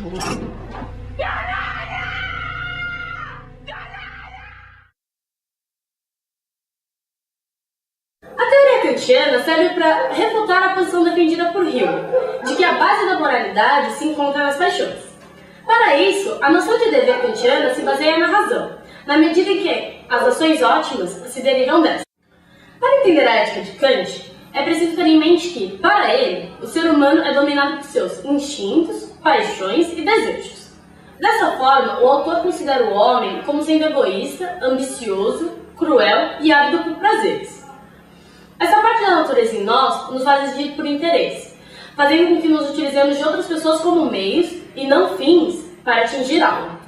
A teoria kantiana serve para refutar a posição defendida por Hume, de que a base da moralidade se encontra nas paixões. Para isso, a noção de dever kantiana se baseia na razão, na medida em que as ações ótimas se derivam dessa. Para entender a ética de Kant, é preciso ter em mente que, para ele, o ser humano é dominado por seus instintos, paixões e desejos. Dessa forma, o autor considera o homem como sendo egoísta, ambicioso, cruel e ávido por prazeres. Essa parte da natureza em nós nos faz agir por interesse, fazendo com que nos utilizemos de outras pessoas como meios e não fins para atingir algo.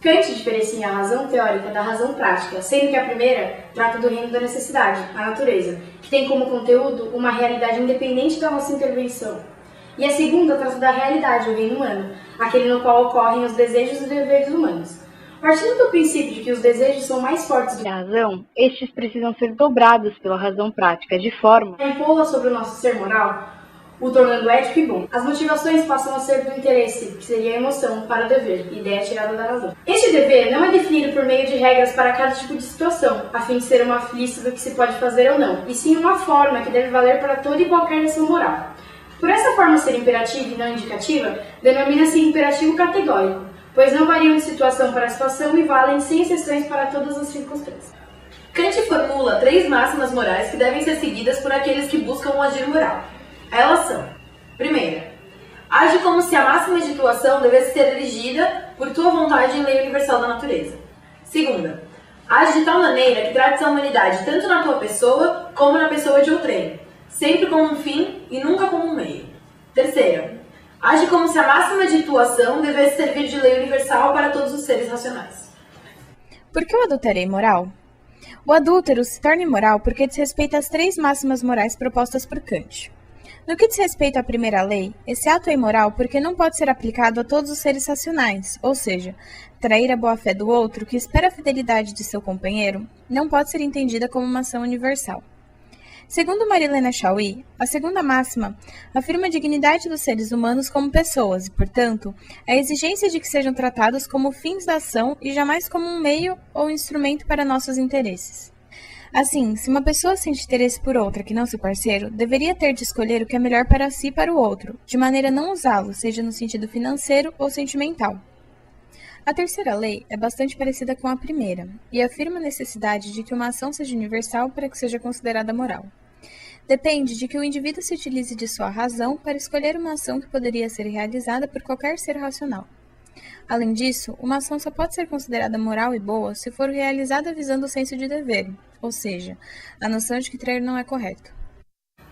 Kant diferencia a razão teórica da razão prática, sendo que a primeira trata do reino da necessidade, a natureza, que tem como conteúdo uma realidade independente da nossa intervenção. E a segunda trata da realidade, o reino humano, aquele no qual ocorrem os desejos e deveres humanos. Partindo do princípio de que os desejos são mais fortes do que a razão, estes precisam ser dobrados pela razão prática, de forma a impô-la sobre o nosso ser moral, o tornando ético e bom. As motivações passam a ser do interesse, que seria a emoção, para o dever, ideia tirada da razão. Este dever não é definido por meio de regras para cada tipo de situação, a fim de ser uma lista do que se pode fazer ou não, e sim uma forma que deve valer para toda e qualquer ação moral. Por essa forma ser imperativa e não indicativa, denomina-se imperativo categórico, pois não variam de situação para situação e valem sem exceções para todas as circunstâncias. Kant formula 3 máximas morais que devem ser seguidas por aqueles que buscam um agir moral. Elas são: primeira, age como se a máxima de tua ação devesse ser erigida por tua vontade em lei universal da natureza. Segunda, age de tal maneira que trates a humanidade tanto na tua pessoa como na pessoa de outrem, sempre como um fim e nunca como um meio. Terceira, age como se a máxima de tua ação devesse servir de lei universal para todos os seres racionais. Por que o adultério é imoral? O adúltero se torna imoral porque desrespeita as 3 máximas morais propostas por Kant. No que diz respeito à primeira lei, esse ato é imoral porque não pode ser aplicado a todos os seres racionais, ou seja, trair a boa-fé do outro que espera a fidelidade de seu companheiro não pode ser entendida como uma ação universal. Segundo Marilena Chauí, a segunda máxima afirma a dignidade dos seres humanos como pessoas e, portanto, a exigência de que sejam tratados como fins da ação e jamais como um meio ou instrumento para nossos interesses. Assim, se uma pessoa sente interesse por outra que não seu parceiro, deveria ter de escolher o que é melhor para si e para o outro, de maneira a não usá-lo, seja no sentido financeiro ou sentimental. A terceira lei é bastante parecida com a primeira, e afirma a necessidade de que uma ação seja universal para que seja considerada moral. Depende de que o indivíduo se utilize de sua razão para escolher uma ação que poderia ser realizada por qualquer ser racional. Além disso, uma ação só pode ser considerada moral e boa se for realizada visando o senso de dever, ou seja, a noção de que trair não é correto.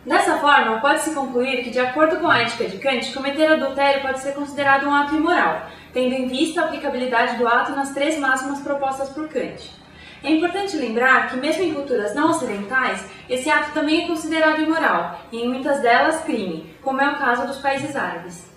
Dessa forma, pode-se concluir que, de acordo com a ética de Kant, cometer adultério pode ser considerado um ato imoral, tendo em vista a aplicabilidade do ato nas 3 máximas propostas por Kant. É importante lembrar que, mesmo em culturas não ocidentais, esse ato também é considerado imoral, e em muitas delas crime, como é o caso dos países árabes.